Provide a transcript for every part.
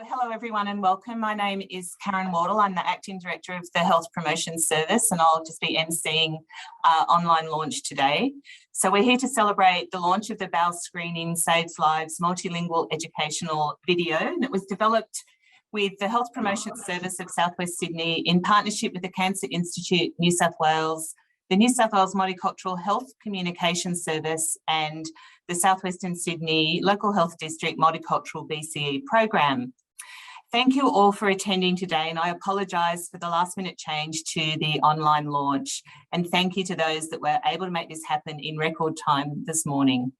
Hello everyone and welcome. My name is Karen Wardle. I'm the Acting Director of the Health Promotion Service and I'll just be emceeing online launch today. So we're here to celebrate the launch of the Bowel Screening Saves Lives multilingual educational video, and it was developed with the Health Promotion Service of South West Sydney in partnership with the Cancer Institute New South Wales, the New South Wales Multicultural Health Communication Service and the South Western Sydney Local Health District Multicultural BCE program. Thank you all for attending today, and I apologise for the last minute change to the online launch, and thank you to those that were able to make this happen in record time this morning.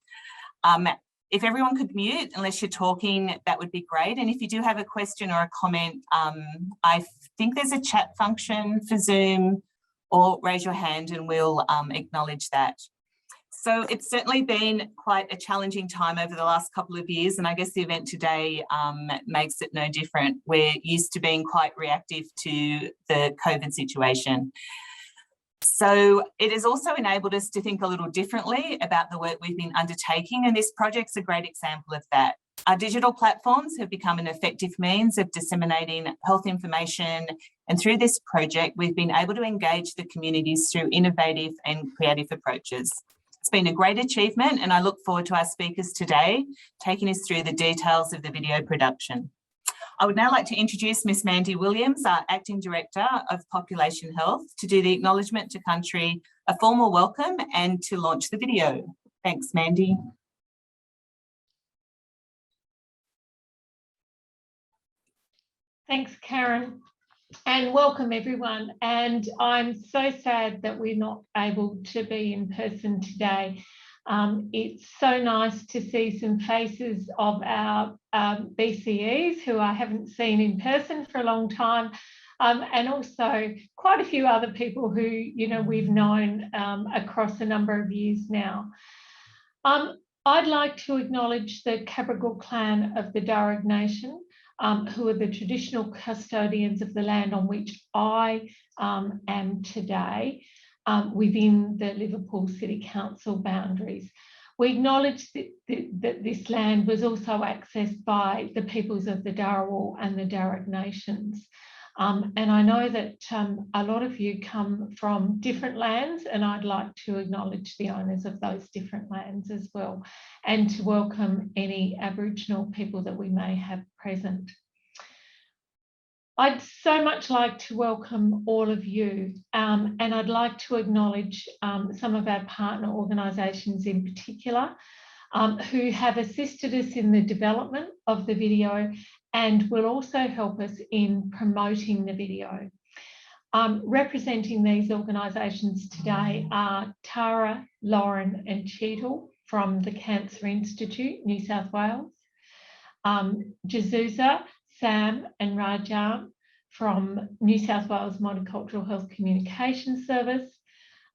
If everyone could mute unless you're talking, that would be great. And if you do have a question or a comment, I think there's a chat function for Zoom, or raise your hand and we'll acknowledge that. So it's certainly been quite a challenging time over the last couple of years, and I guess the event today makes it no different. We're used to being quite reactive to the COVID situation. So it has also enabled us to think a little differently about the work we've been undertaking, and this project's a great example of that. Our digital platforms have become an effective means of disseminating health information, and through this project we've been able to engage the communities through innovative and creative approaches. It's been a great achievement, and I look forward to our speakers today taking us through the details of the video production. I would now like to introduce Ms. Mandy Williams, our Acting Director of Population Health, to do the acknowledgement to country, a formal welcome, and to launch the video. Thanks, Mandy. Thanks, Karen, and welcome everyone. And I'm so sad that we're not able to be in person today. It's so nice to see some faces of our BCEs who I haven't seen in person for a long time, and also quite a few other people who we've known across a number of years now. I'd like to acknowledge the Cabral clan of the Darug Nation, who are the traditional custodians of the land on which I am today, within the Liverpool City Council boundaries. We acknowledge that this land was also accessed by the peoples of the Darawal and the Darug nations. And I know that a lot of you come from different lands, and I'd like to acknowledge the owners of those different lands as well, and to welcome any Aboriginal people that we may have present. I'd so much like to welcome all of you, and I'd like to acknowledge some of our partner organisations in particular, who have assisted us in the development of the video and will also help us in promoting the video. Representing these organisations today are Tara, Lauren and Cheadle from the Cancer Institute, New South Wales, Jazuza, Sam and Rajan from New South Wales Multicultural Health Communication Service,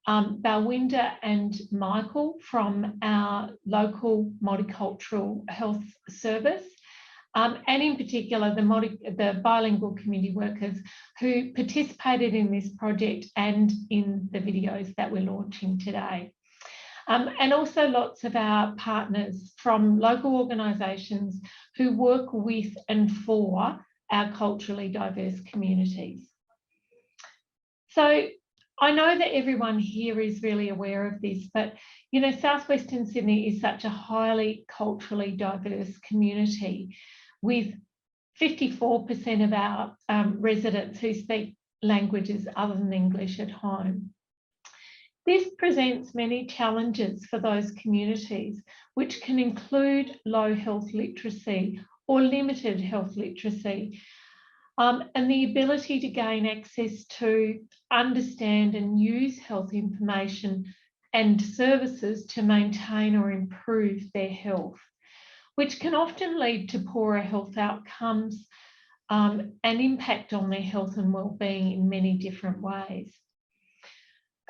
Balwinda and Michael from our local Multicultural Health Service, and in particular the bilingual community workers who participated in this project and in the videos that we're launching today. And also lots of our partners from local organisations who work with and for our culturally diverse communities. So I know that everyone here is really aware of this, but South Western Sydney is such a highly culturally diverse community, with 54% of our residents who speak languages other than English at home. This presents many challenges for those communities, which can include low health literacy or limited health literacy, and the ability to gain access to, understand and use health information and services to maintain or improve their health, which can often lead to poorer health outcomes and impact on their health and well-being in many different ways.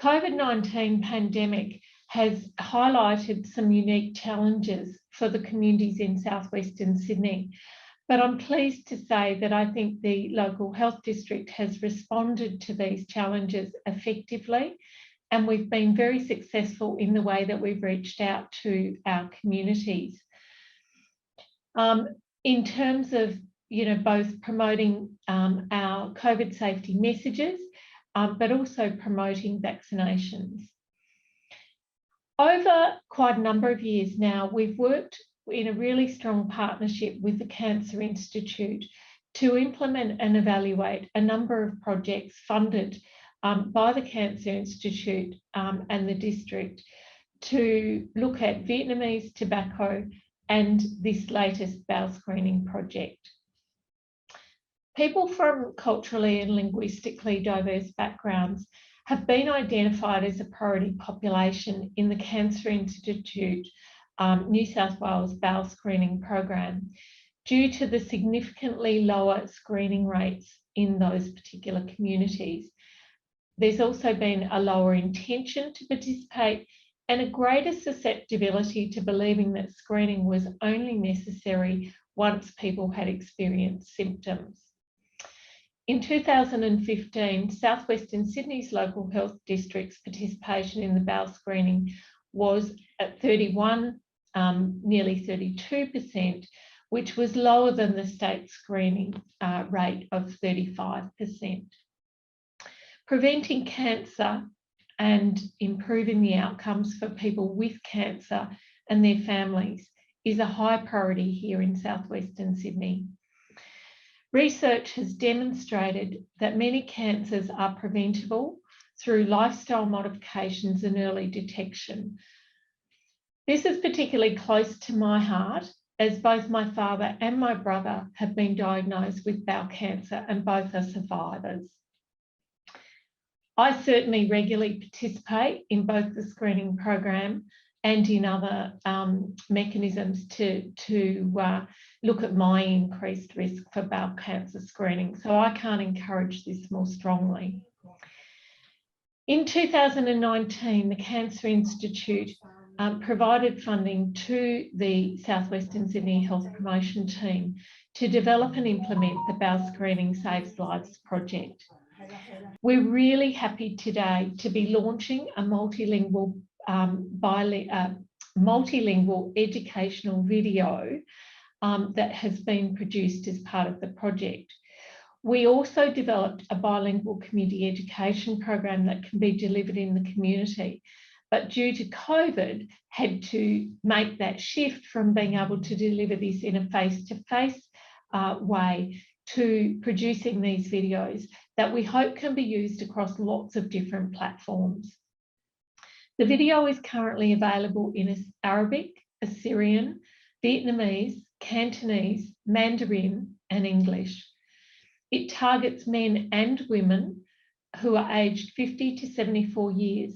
COVID-19 pandemic has highlighted some unique challenges for the communities in South Western Sydney, but I'm pleased to say that I think the local health district has responded to these challenges effectively, and we've been very successful in the way that we've reached out to our communities. In terms of both promoting our COVID safety messages, but also promoting vaccinations. Over quite a number of years now, we've worked in a really strong partnership with the Cancer Institute to implement and evaluate a number of projects funded by the Cancer Institute and the district to look at Vietnamese tobacco and this latest bowel screening project. People from culturally and linguistically diverse backgrounds have been identified as a priority population in the Cancer Institute New South Wales bowel screening program due to the significantly lower screening rates in those particular communities. There's also been a lower intention to participate and a greater susceptibility to believing that screening was only necessary once people had experienced symptoms. In 2015, South Western Sydney's local health district's participation in the bowel screening was at 31, nearly 32%, which was lower than the state screening rate of 35%. Preventing cancer and improving the outcomes for people with cancer and their families is a high priority here in South Western Sydney. Research has demonstrated that many cancers are preventable through lifestyle modifications and early detection. This is particularly close to my heart, as both my father and my brother have been diagnosed with bowel cancer and both are survivors. I certainly regularly participate in both the screening program and in other mechanisms to look at my increased risk for bowel cancer screening. So I can't encourage this more strongly. In 2019, the Cancer Institute provided funding to the South Western Sydney Health Promotion Team to develop and implement the Bowel Screening Saves Lives project. We're really happy today to be launching a multilingual educational video that has been produced as part of the project. We also developed a bilingual community education program that can be delivered in the community, but due to COVID, had to make that shift from being able to deliver this in a face-to-face way to producing these videos that we hope can be used across lots of different platforms. The video is currently available in Arabic, Assyrian, Vietnamese, Cantonese, Mandarin, and English. It targets men and women who are aged 50 to 74 years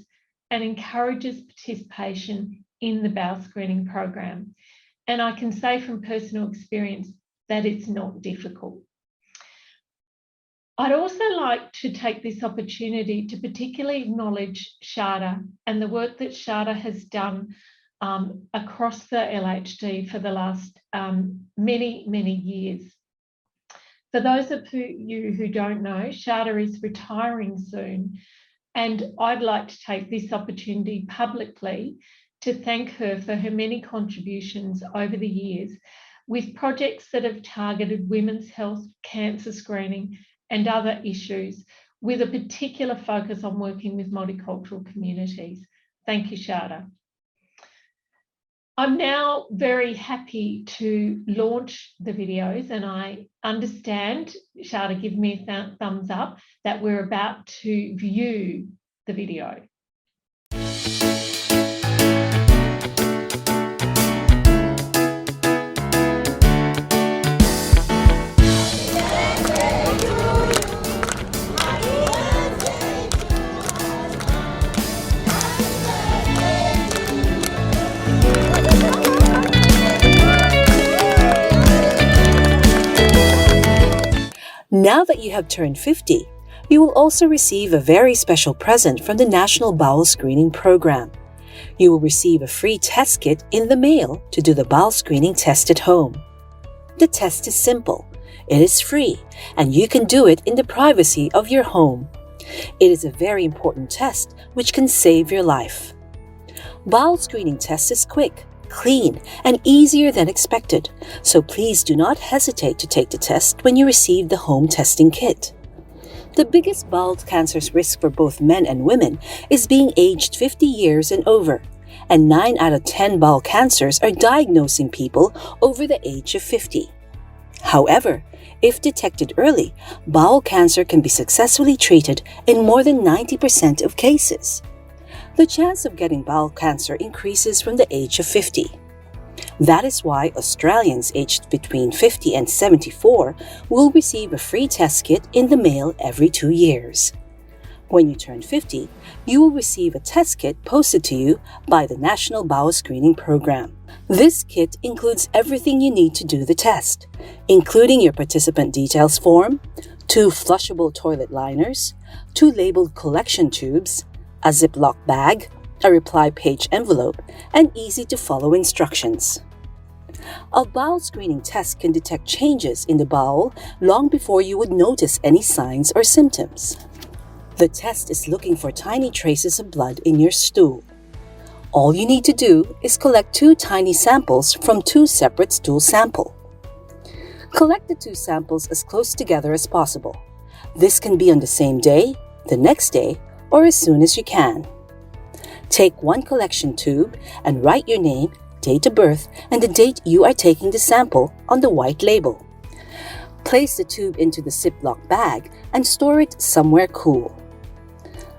and encourages participation in the bowel screening program. And I can say from personal experience that it's not difficult. I'd also like to take this opportunity to particularly acknowledge Shada and the work that Shada has done across the LHD for the last many years. For those of you who don't know, Shada is retiring soon, and I'd like to take this opportunity publicly to thank her for her many contributions over the years with projects that have targeted women's health, cancer screening, and other issues with a particular focus on working with multicultural communities. Thank you, Shada. I'm now very happy to launch the videos, and I understand, Shada, give me a thumbs up, that we're about to view the video. Now that you have turned 50, you will also receive a very special present from the National Bowel Screening Program. You will receive a free test kit in the mail to do the bowel screening test at home. The test is simple, it is free, and you can do it in the privacy of your home. It is a very important test which can save your life. Bowel screening test is quick, clean, and easier than expected, so please do not hesitate to take the test when you receive the home testing kit. The biggest bowel cancer risk for both men and women is being aged 50 years and over, and 9 out of 10 bowel cancers are diagnosing people over the age of 50. However, if detected early, bowel cancer can be successfully treated in more than 90% of cases. The chance of getting bowel cancer increases from the age of 50. That is why Australians aged between 50 and 74 will receive a free test kit in the mail every 2 years. When you turn 50, you will receive a test kit posted to you by the National Bowel Screening Program. This kit includes everything you need to do the test, including your participant details form, 2 flushable toilet liners, 2 labeled collection tubes, a Ziploc bag, a reply page envelope, and easy-to-follow instructions. A bowel screening test can detect changes in the bowel long before you would notice any signs or symptoms. The test is looking for tiny traces of blood in your stool. All you need to do is collect 2 tiny samples from 2 separate stool samples. Collect the 2 samples as close together as possible. This can be on the same day, the next day, or as soon as you can. Take 1 collection tube and write your name, date of birth, and the date you are taking the sample on the white label. Place the tube into the Ziploc bag and store it somewhere cool.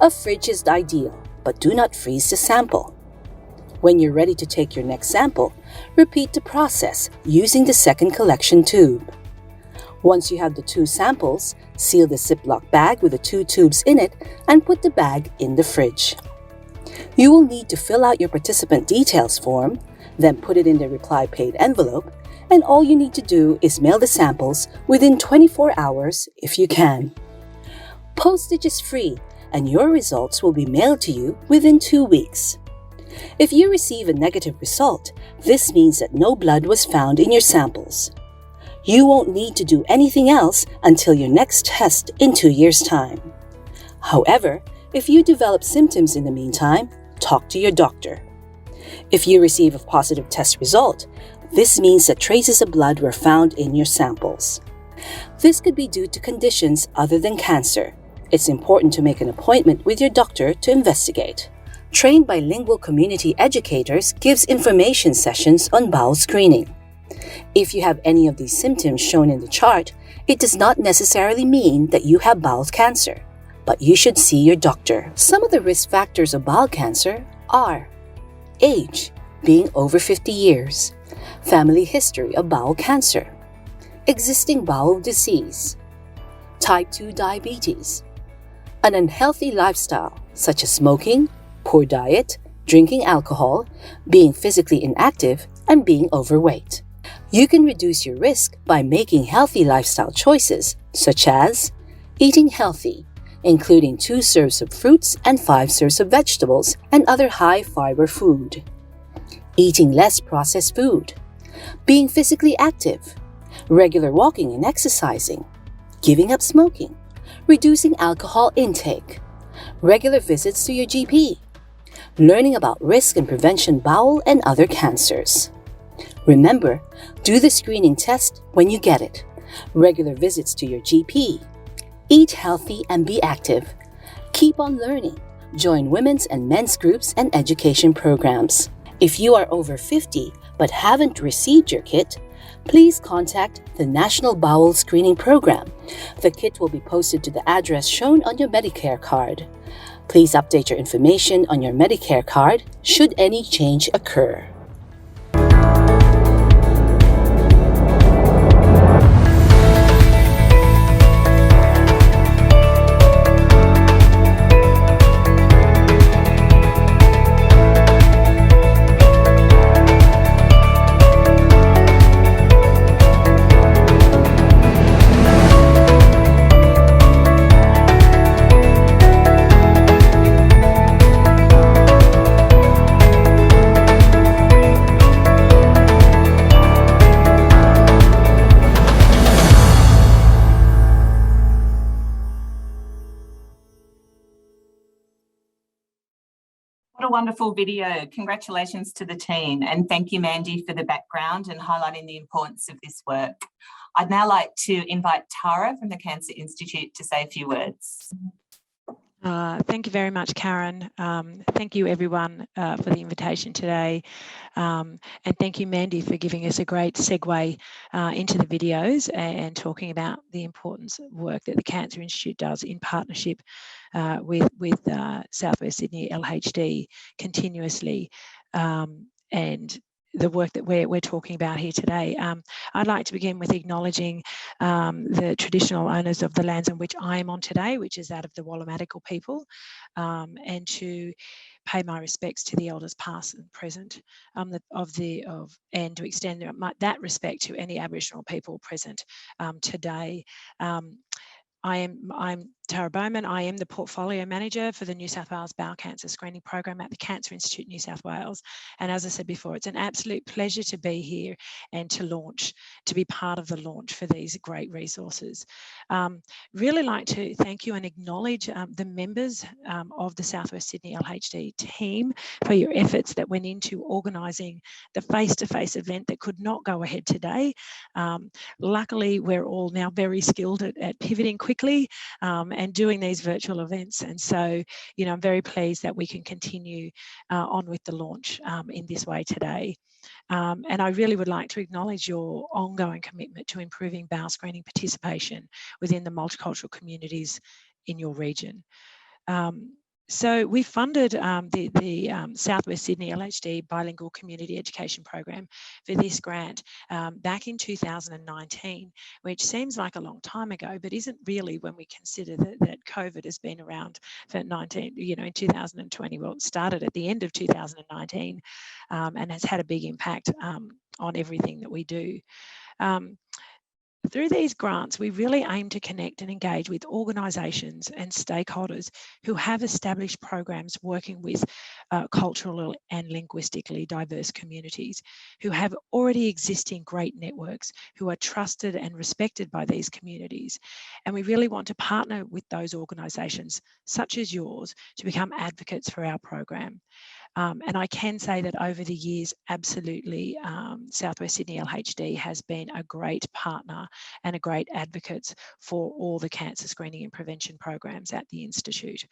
A fridge is ideal, but do not freeze the sample. When you're ready to take your next sample, repeat the process using the second collection tube. Once you have the 2 samples, seal the Ziploc bag with the 2 tubes in it and put the bag in the fridge. You will need to fill out your participant details form, then put it in the reply paid envelope, and all you need to do is mail the samples within 24 hours if you can. Postage is free, and your results will be mailed to you within 2 weeks. If you receive a negative result, this means that no blood was found in your samples. You won't need to do anything else until your next test in 2 years' time. However, if you develop symptoms in the meantime, talk to your doctor. If you receive a positive test result, this means that traces of blood were found in your samples. This could be due to conditions other than cancer. It's important to make an appointment with your doctor to investigate. Trained bilingual community educators gives information sessions on bowel screening. If you have any of these symptoms shown in the chart, it does not necessarily mean that you have bowel cancer, but you should see your doctor. Some of the risk factors of bowel cancer are age, being over 50 years, family history of bowel cancer, existing bowel disease, type 2 diabetes, an unhealthy lifestyle such as smoking, poor diet, drinking alcohol, being physically inactive, and being overweight. You can reduce your risk by making healthy lifestyle choices, such as eating healthy, including 2 serves of fruits and 5 serves of vegetables and other high-fiber food. Eating less processed food. Being physically active. Regular walking and exercising. Giving up smoking. Reducing alcohol intake. Regular visits to your GP. Learning about risk and prevention bowel and other cancers. Remember, do the screening test when you get it. Regular visits to your GP. Eat healthy and be active. Keep on learning. Join women's and men's groups and education programs. If you are over 50 but haven't received your kit, please contact the National Bowel Screening Program. The kit will be posted to the address shown on your Medicare card. Please update your information on your Medicare card should any change occur. a wonderful video. Congratulations to the team, and thank you, Mandy, for the background and highlighting the importance of this work. I'd now like to invite Tara from the Cancer Institute to say a few words. Thank you very much, Karen. Thank you, everyone, for the invitation today. And thank you, Mandy, for giving us a great segue into the videos and talking about the importance of work that the Cancer Institute does in partnership with South West Sydney LHD continuously, and the work that we're talking about here today. I'd like to begin with acknowledging the traditional owners of the lands on which I am on today, which is that of the Wallumattagal people, and to pay my respects to the elders past and present, and to extend that respect to any Aboriginal people present today. I'm Tara Bowman. I am the Portfolio Manager for the New South Wales Bowel Cancer Screening Program at the Cancer Institute New South Wales. And as I said before, it's an absolute pleasure to be here and to be part of the launch for these great resources. Really like to thank you and acknowledge the members of the South West Sydney LHD team for your efforts that went into organising the face-to-face event that could not go ahead today. Luckily, we're all now very skilled at pivoting quickly and doing these virtual events. And so, I'm very pleased that we can continue on with the launch in this way today. And I really would like to acknowledge your ongoing commitment to improving bowel screening participation within the multicultural communities in your region. So we funded the South West Sydney LHD Bilingual Community Education Program for this grant back in 2019, which seems like a long time ago, but isn't really when we consider that COVID has been around for in 2020. Well, it started at the end of 2019 and has had a big impact on everything that we do. Through these grants, we really aim to connect and engage with organisations and stakeholders who have established programs working with cultural and linguistically diverse communities, who have already existing great networks, who are trusted and respected by these communities. And we really want to partner with those organisations, such as yours, to become advocates for our program. And I can say that over the years, absolutely, South West Sydney LHD has been a great partner and a great advocate for all the cancer screening and prevention programs at the Institute.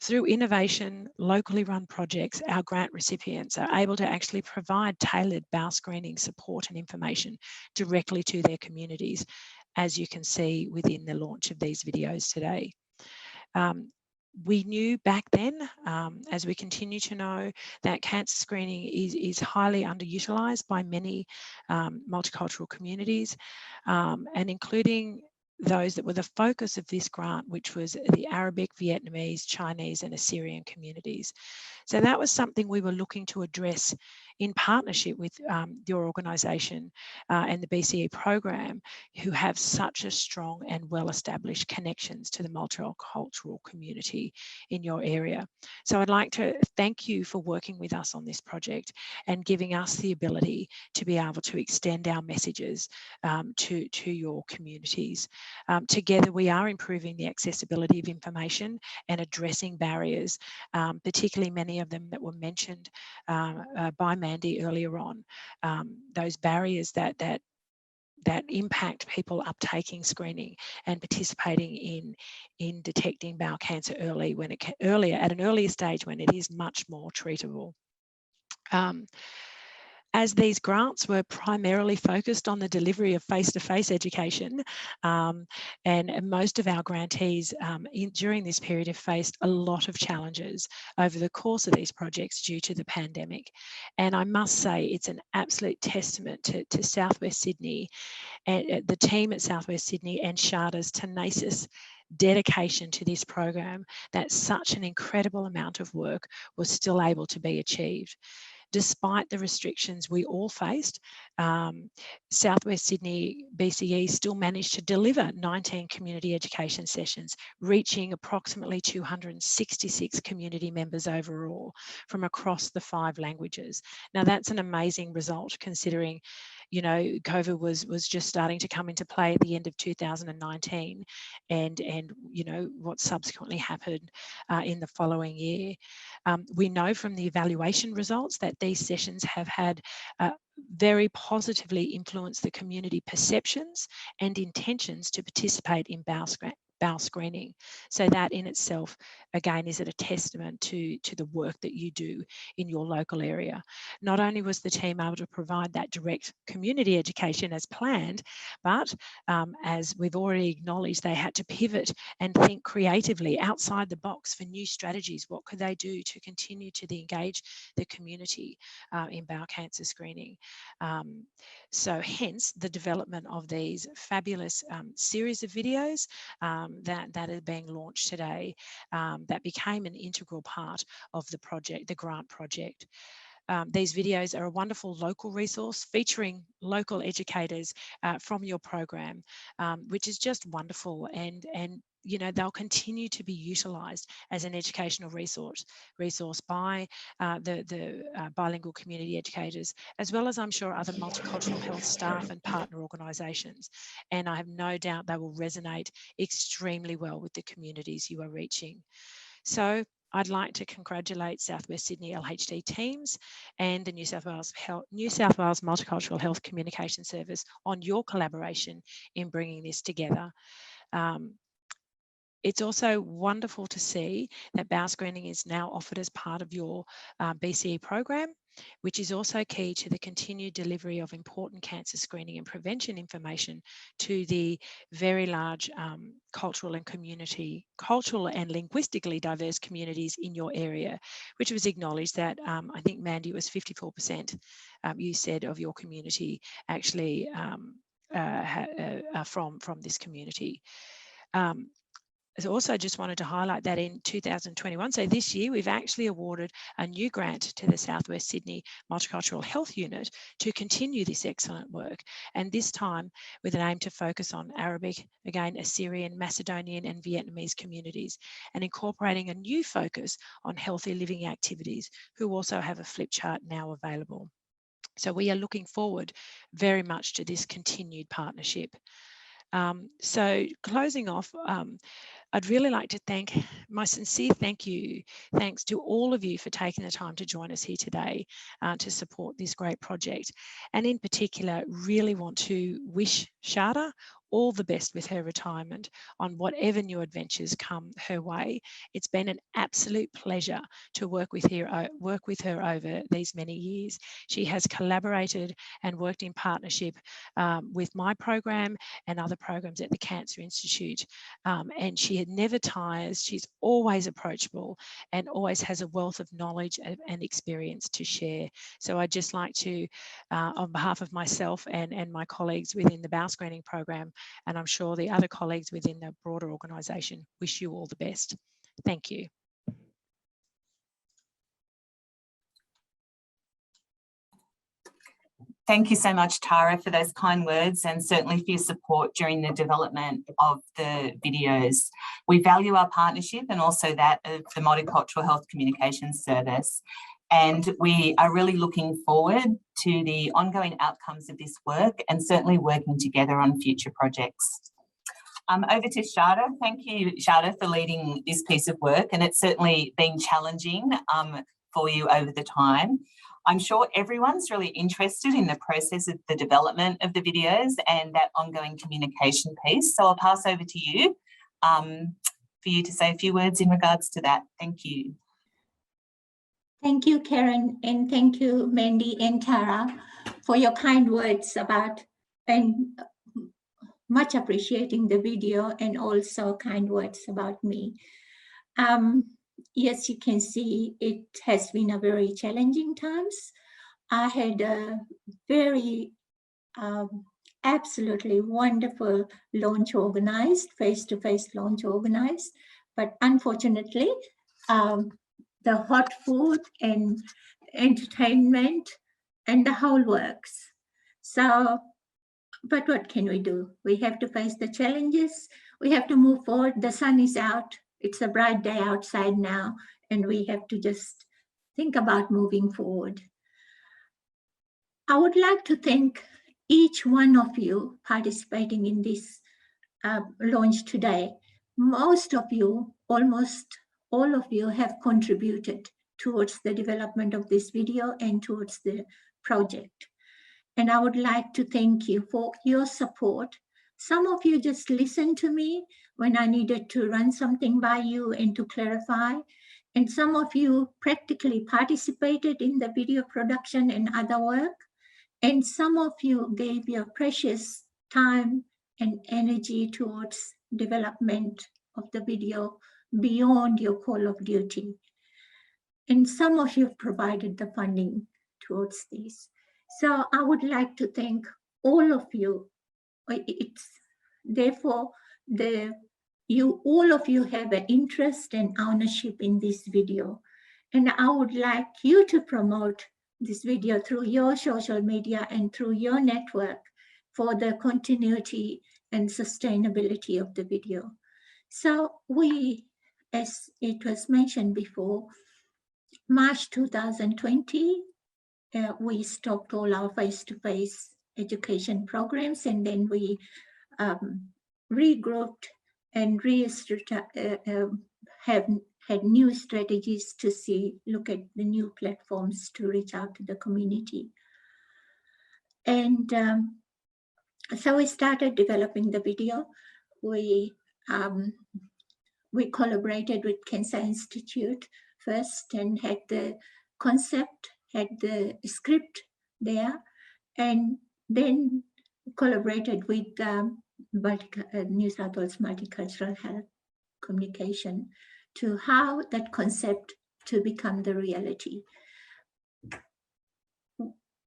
Through innovation, locally run projects, our grant recipients are able to actually provide tailored bowel screening support and information directly to their communities, as you can see within the launch of these videos today. We knew back then, as we continue to know, that cancer screening is highly underutilised by many multicultural communities, and including those that were the focus of this grant, which was the Arabic, Vietnamese, Chinese and Assyrian communities. So that was something we were looking to address in partnership with your organisation and the BCE program, who have such a strong and well-established connections to the multicultural community in your area. So I'd like to thank you for working with us on this project and giving us the ability to be able to extend our messages to your communities. Together, we are improving the accessibility of information and addressing barriers, particularly many of them that were mentioned by Mandy earlier on, those barriers that impact people uptaking screening and participating in detecting bowel cancer at an earlier stage when it is much more treatable. As these grants were primarily focused on the delivery of face-to-face education, and most of our grantees during this period have faced a lot of challenges over the course of these projects due to the pandemic. And I must say it's an absolute testament to South West Sydney and the team at South West Sydney and Shada's tenacious dedication to this program that such an incredible amount of work was still able to be achieved. Despite the restrictions we all faced, South West Sydney BCE still managed to deliver 19 community education sessions, reaching approximately 266 community members overall from across the 5 languages. Now that's an amazing result considering COVID was just starting to come into play at the end of 2019, and what subsequently happened in the following year. We know from the evaluation results that these sessions have had very positively influenced the community perceptions and intentions to participate in bowel screening. So that in itself, again, is a testament to the work that you do in your local area. Not only was the team able to provide that direct community education as planned, but as we've already acknowledged, they had to pivot and think creatively outside the box for new strategies. What could they do to continue to engage the community in bowel cancer screening? So hence the development of these fabulous series of videos that are being launched today, that became an integral part of the project, the grant project. These videos are a wonderful local resource featuring local educators from your program, which is just wonderful, and they'll continue to be utilised as an educational resource by the bilingual community educators, as well as I'm sure other multicultural health staff and partner organisations. And I have no doubt they will resonate extremely well with the communities you are reaching. So I'd like to congratulate South West Sydney LHD teams and the New South Wales Multicultural Health Communication Service on your collaboration in bringing this together. It's also wonderful to see that bowel screening is now offered as part of your BCE program, which is also key to the continued delivery of important cancer screening and prevention information to the very large cultural and linguistically diverse communities in your area, which was acknowledged that I think, Mandy, it was 54% you said of your community actually from this community. I also just wanted to highlight that in 2021, so this year, we've actually awarded a new grant to the South West Sydney Multicultural Health Unit to continue this excellent work, and this time with an aim to focus on Arabic, again, Assyrian, Macedonian and Vietnamese communities, and incorporating a new focus on healthy living activities, who also have a flip chart now available. So we are looking forward very much to this continued partnership. So closing off, I'd really like to thank my sincere thanks to all of you for taking the time to join us here today to support this great project. And in particular, really want to wish Shada all the best with her retirement on whatever new adventures come her way. It's been an absolute pleasure to work with her over these many years. She has collaborated and worked in partnership with my program and other programs at the Cancer Institute, and she never tires. She's always approachable and always has a wealth of knowledge and experience to share. So I'd just like to, on behalf of myself and my colleagues within the bowel screening program, and I'm sure the other colleagues within the broader organisation, wish you all the best. Thank you. Thank you so much, Tara, for those kind words, and certainly for your support during the development of the videos. We value our partnership and also that of the Multicultural Health Communications Service. And we are really looking forward to the ongoing outcomes of this work and certainly working together on future projects. Over to Shada. Thank you, Shada, for leading this piece of work, and it's certainly been challenging for you over the time. I'm sure everyone's really interested in the process of the development of the videos and that ongoing communication piece. So I'll pass over to you for you to say a few words in regards to that. Thank you. Thank you, Karen, and thank you, Mandy and Tara, for your kind words about and much appreciating the video and also kind words about me. Yes, you can see it has been a very challenging times. I had a very absolutely wonderful launch organized, face-to-face launch organized, but unfortunately, the hot food and entertainment and the whole works. So, but what can we do? We have to face the challenges. We have to move forward. The sun is out. It's a bright day outside now, and we have to just think about moving forward. I would like to thank each one of you participating in this launch today, most of you, almost all of you, have contributed towards the development of this video and towards the project. And I would like to thank you for your support. Some of you just listened to me when I needed to run something by you and to clarify. And some of you practically participated in the video production and other work. And some of you gave your precious time and energy towards development of the video beyond your call of duty. And some of you provided the funding towards this. So I would like to thank all of you. It's therefore all of you have an interest and ownership in this video. And I would like you to promote this video through your social media and through your network for the continuity and sustainability of the video. So we, as it was mentioned before, March 2020, we stopped all our face-to-face education programs, and then we regrouped and have had new strategies to look at the new platforms to reach out to the community. And so we started developing the video. We collaborated with Cancer Institute first and had the concept, had the script there, and then collaborated with New South Wales Multicultural Health Communication to how that concept to become the reality.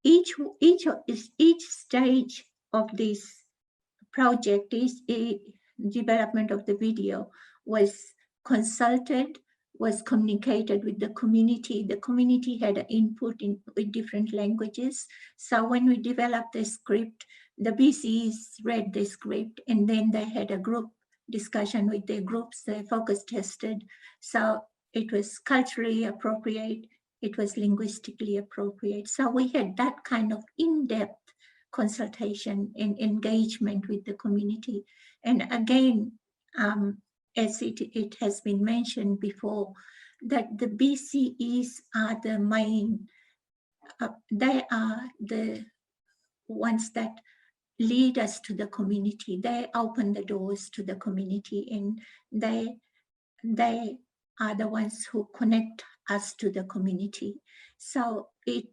Each stage of this project, is a development of the video, was consulted, was communicated with the community. The community had an input with different languages. So when we developed the script, the BCEs read the script, and then they had a group discussion with their groups. They focus tested. So it was culturally appropriate. It was linguistically appropriate. So we had that kind of in-depth consultation and engagement with the community. And again, as it has been mentioned before, that the BCEs are the main, they are the ones that lead us to the community. They open the doors to the community, and they are the ones who connect us to the community. So it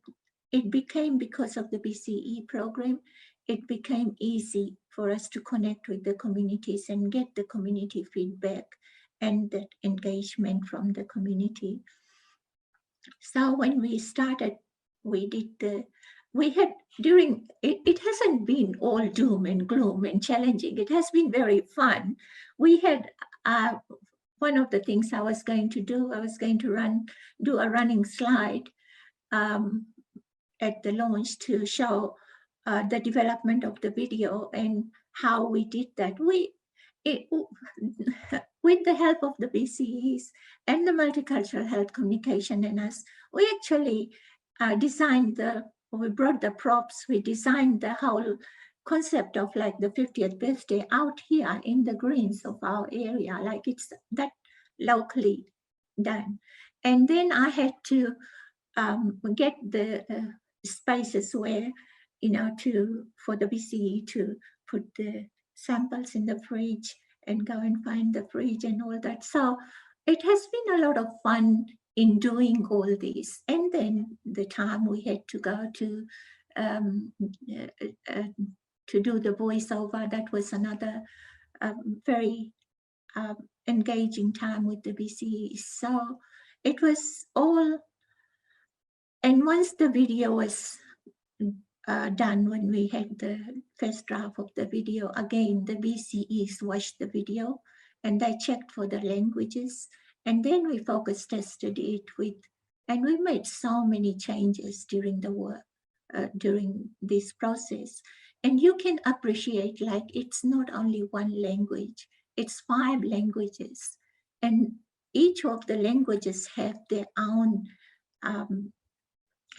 became, because of the BCE program, it became easy for us to connect with the communities and get the community feedback and that engagement from the community. So when we started, it hasn't been all doom and gloom and challenging. It has been very fun. We had, one of the things I was going to do, I was going to do a running slide at the launch to show the development of the video and how we did that. With the help of the BCEs and the Multicultural Health Communication and us, we actually we brought the props, we designed the whole concept of like the 50th birthday out here in the greens of our area, like it's that locally done. And then I had to get the spaces where, for the BCE to put the samples in the fridge and go and find the fridge and all that. So it has been a lot of fun in doing all this. And then the time we had to go to do the voiceover, that was another very engaging time with the BCE. So it was all, and once the video was done, when we had the first draft of the video, again, the BCEs watched the video and they checked for the languages. And then we focus tested it and we made so many changes during the work, during this process. And you can appreciate, like, it's not only one language, it's 5 languages. And each of the languages have their own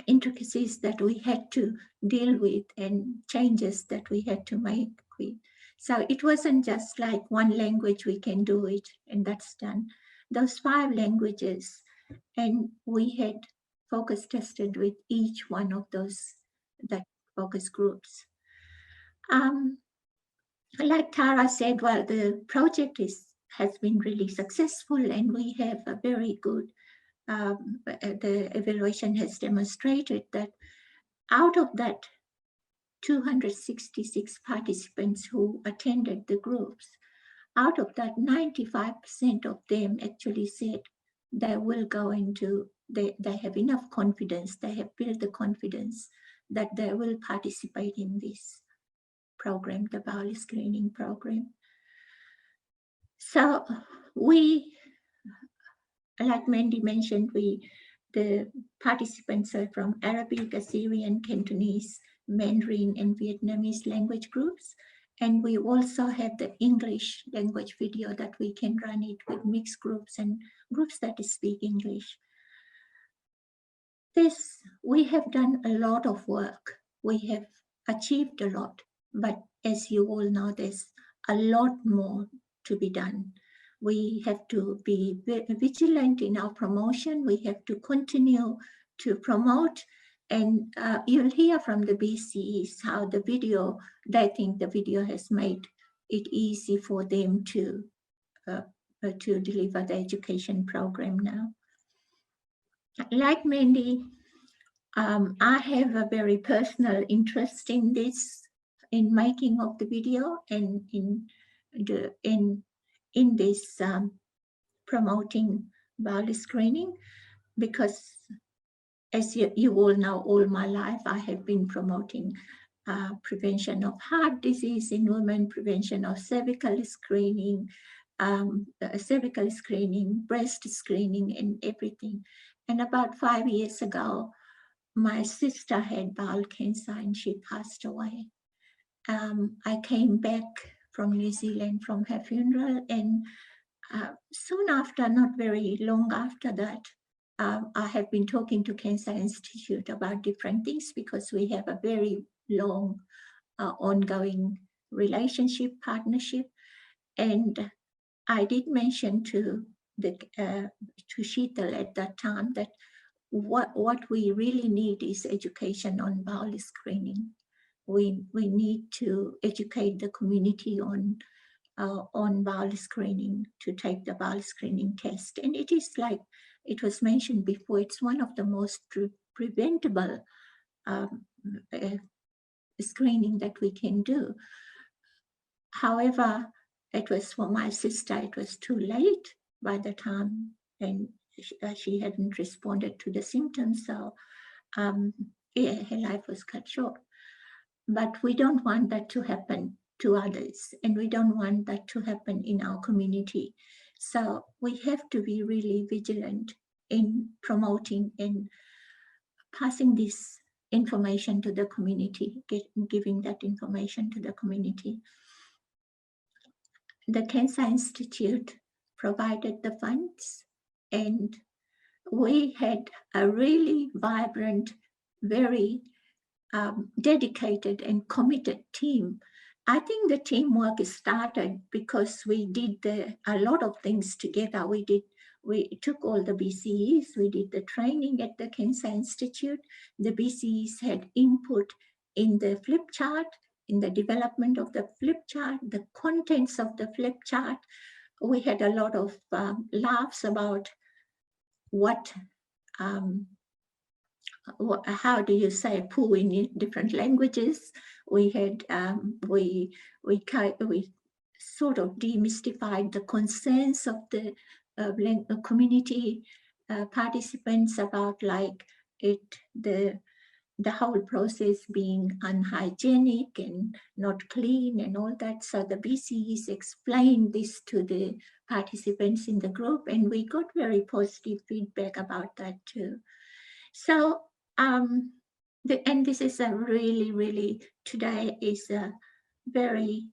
intricacies that we had to deal with and changes that we had to make with. So it wasn't just like one language, we can do it and that's done. Those 5 languages, and we had focus tested with each one of those that focus groups. Like Tara said, well, the project has been really successful and we have a very good, the evaluation has demonstrated that out of that 266 participants who attended the groups, out of that 95% of them actually said they will go into, they have enough confidence, they have built the confidence that they will participate in this program, the Bowel screening program. So we, like Mandy mentioned, the participants are from Arabic, Assyrian, Cantonese, Mandarin, and Vietnamese language groups. And we also have the English language video that we can run it with mixed groups and groups that speak English. We have done a lot of work. We have achieved a lot, but as you all know, there's a lot more to be done. We have to be vigilant in our promotion. We have to continue to promote, and you'll hear from the BCEs how the video, they think the video has made it easy for them to deliver the education program now. Like Mandy, I have a very personal interest in this, in making of the video and in this promoting bowel screening, because as you all know, all my life I have been promoting prevention of heart disease in women, prevention of cervical screening, breast screening, and everything. And about 5 years ago, my sister had bowel cancer and she passed away. I came back from New Zealand from her funeral, and soon after, not very long after that, I have been talking to Cancer Institute about different things because we have a very long ongoing relationship, partnership. And I did mention to Sheetal at that time that what we really need is education on bowel screening. We need to educate the community on bowel screening, to take the bowel screening test. And it is like it was mentioned before, it's one of the most preventable screening that we can do. However, it was for my sister, it was too late by the time, and she hadn't responded to the symptoms, so her life was cut short. But we don't want that to happen to others, and we don't want that to happen in our community. So we have to be really vigilant in promoting and passing this information to the community, giving that information to the community. The Cancer Institute provided the funds, and we had a really vibrant, very dedicated and committed team. I think the teamwork started because we did a lot of things together. We took all the BCEs, we did the training at the Cancer Institute. The BCEs had input in the flip chart, in the development of the flip chart, the contents of the flip chart. We had a lot of laughs about how do you say poo in different languages. We had we sort of demystified the concerns of the community participants about like the whole process being unhygienic and not clean and all that. So the BCEs explained this to the participants in the group, and we got very positive feedback about that too. So, and this is a really, today is a very,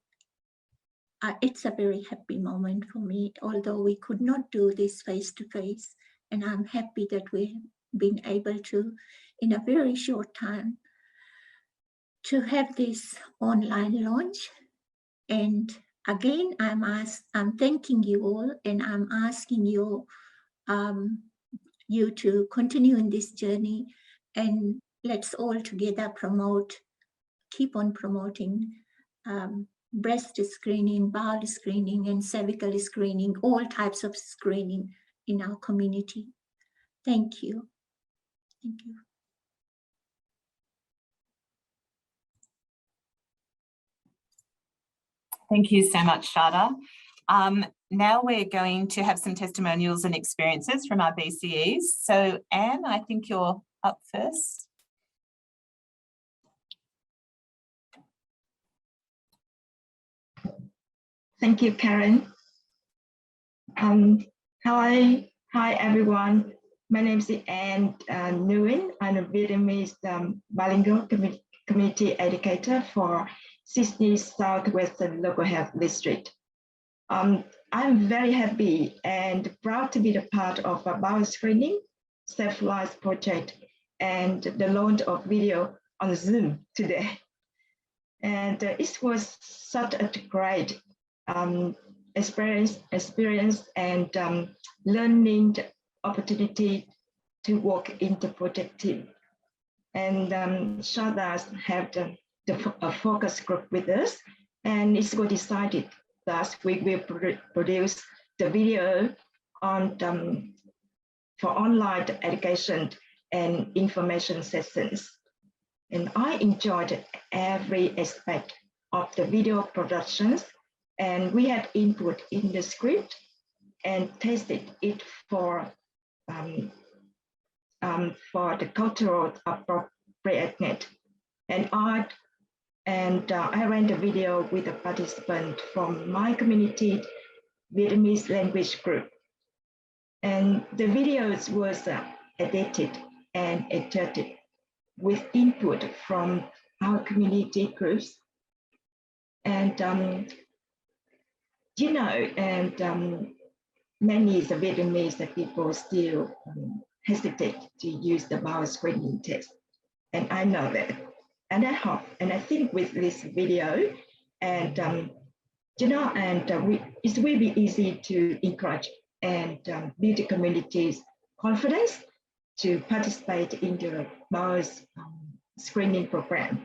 it's a very happy moment for me, although we could not do this face to face. And I'm happy that we've been able to in a very short time to have this online launch. And again, I'm thanking you all, and I'm asking you, you to continue in this journey, and let's all together keep on promoting breast screening, bowel screening, and cervical screening, all types of screening in our community. Thank you. Thank you. Thank you so much, Shada. Now we're going to have some testimonials and experiences from our BCEs. So Anne, I think you're up first. Thank you, Karen. Hi everyone. My name is Anne Nguyen. I'm a Vietnamese bilingual community educator for Sydney Southwestern Local Health District. I'm very happy and proud to be the part of a bowel screening Safe Lives project and the launch of video on Zoom today. And it was such a great experience and learning opportunity to work in the project team. And Shada have a focus group with us, and it's got decided that we will produce the video on for online education and information sessions. And I enjoyed every aspect of the video productions, and we had input in the script and tested it for the cultural appropriateness and art. And I ran the video with a participant from my community Vietnamese language group. And the videos was edited and edited with input from our community groups. And many Vietnamese people still hesitate to use the bowel screening test. And I know that. And I hope, and I think with this video, and it will be easy to encourage and build the community's confidence to participate in the bowel screening program.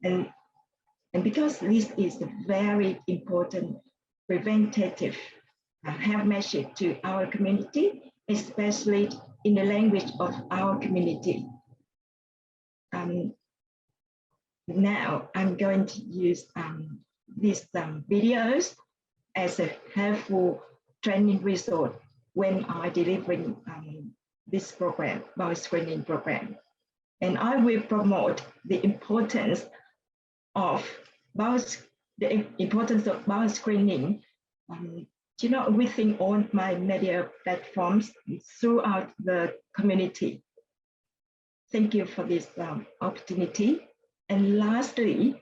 And because this is a very important preventative health measure to our community, especially in the language of our community. Now I'm going to use these videos as a helpful training resource when I delivering this program, bowel screening program. And I will promote the importance of bowel screening within all my media platforms throughout the community. Thank you for this opportunity. And lastly,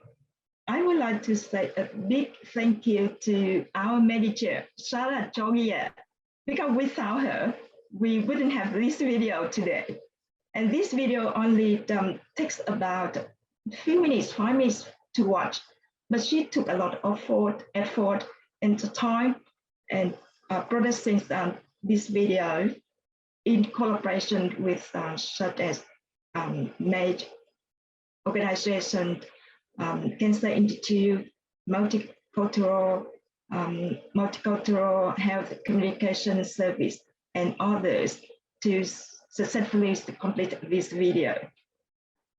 I would like to say a big thank you to our manager, Shada, because without her, we wouldn't have this video today. And this video only takes about a few minutes, 5 minutes to watch, but she took a lot of effort and time and producing this video in collaboration with such as MAGE organization, Cancer Institute, Multicultural Health Communication Service, and others to successfully complete this video.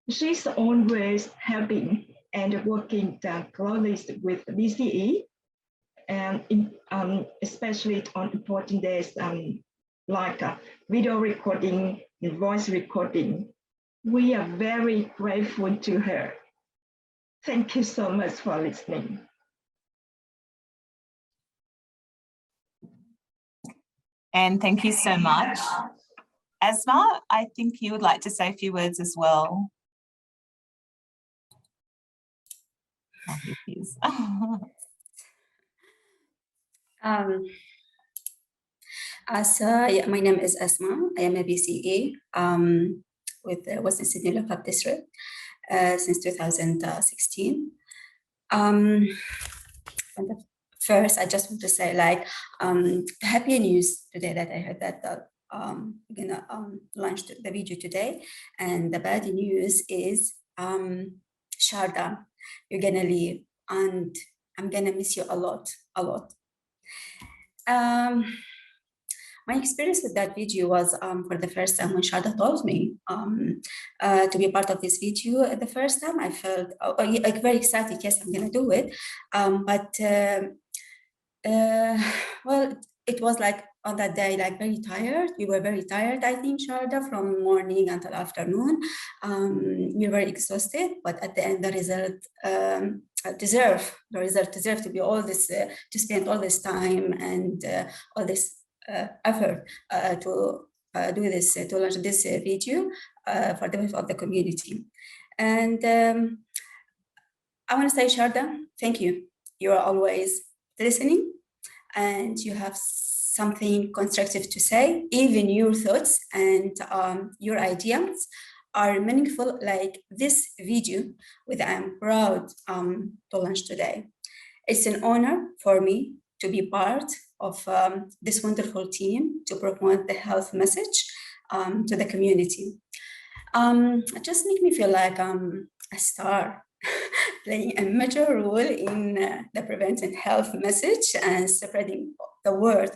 She's always helping and working closely with BCE, and especially on important days like video recording and voice recording. We are very grateful to her. Thank you so much for listening. And thank you so much. Esma, I think you would like to say a few words as well. My name is Esma. I am a BCE. with the Western Sydney Local District since 2016. And first, I just want to say, like, the happy news today that I heard that we're gonna launch the video today, and the bad news is, Shada, you're gonna leave, and I'm gonna miss you a lot. My experience with that video was for the first time when Shada told me to be part of this video. At the first time, I felt like very excited. Yes, I'm gonna do it. Well, it was like on that day, like very tired. We were very tired, I think, Shada, from morning until afternoon. We were very exhausted, but at the end, the result deserve to be all this, to spend all this time and all this effort to do this, to launch this video for the benefit of the community. And I want to say, Shada, thank you. You are always listening, and you have something constructive to say. Even your thoughts and your ideas are meaningful, like this video, which I'm proud to launch today. It's an honor for me to be part of this wonderful team to promote the health message to the community. It just makes me feel like I'm a star, playing a major role in the preventing health message and spreading the word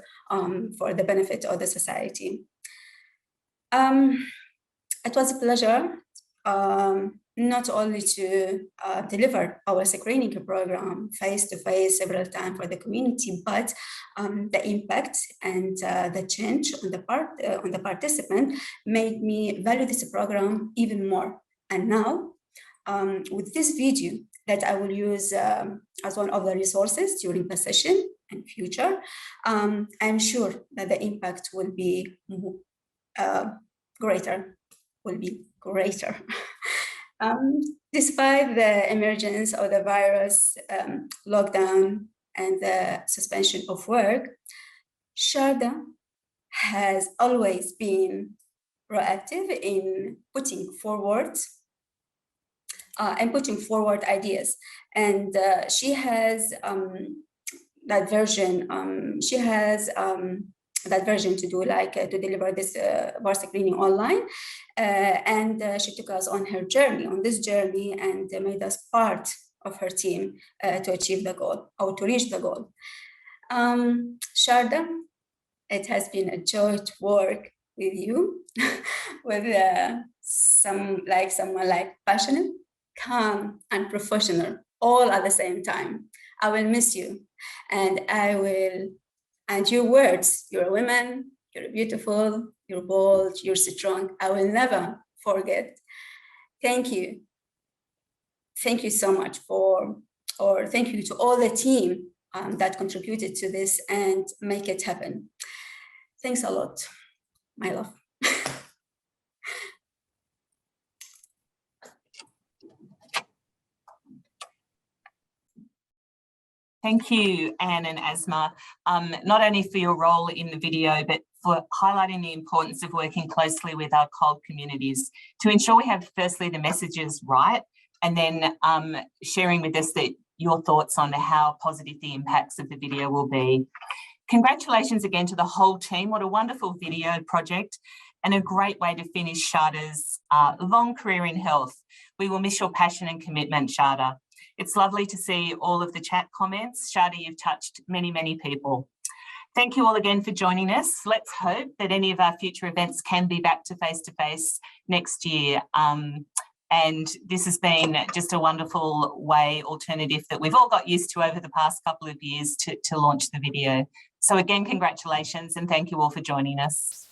for the benefit of the society. It was a pleasure not only to deliver our screening program face-to-face several times for the community, but the impact and the change on the participant made me value this program even more. And now, with this video that I will use as one of the resources during the session and future, I'm sure that the impact will be greater. Despite the emergence of the virus, lockdown, and the suspension of work, Shada has always been proactive in putting forward ideas, and she has that version. That version to do, like to deliver this bar screening online, and she took us on this journey, and made us part of her team to achieve the goal, or to reach the goal. Shada, it has been a joy to work with you, with someone like passionate, calm, and professional, all at the same time. I will miss you, and your words, you're a woman, you're beautiful, you're bold, you're strong. I will never forget. Thank you. Thank you so much thank you to all the team that contributed to this and make it happen. Thanks a lot, my love. Thank you, Anne and Esma, not only for your role in the video, but for highlighting the importance of working closely with our COLD communities to ensure we have firstly the messages right, and then sharing with us your thoughts on how positive the impacts of the video will be. Congratulations again to the whole team. What a wonderful video project and a great way to finish Shada's long career in health. We will miss your passion and commitment, Shada. It's lovely to see all of the chat comments. Shada, you've touched many, many people. Thank you all again for joining us. Let's hope that any of our future events can be back to face next year. And this has been just a wonderful alternative that we've all got used to over the past couple of years to launch the video. So again, congratulations, and thank you all for joining us.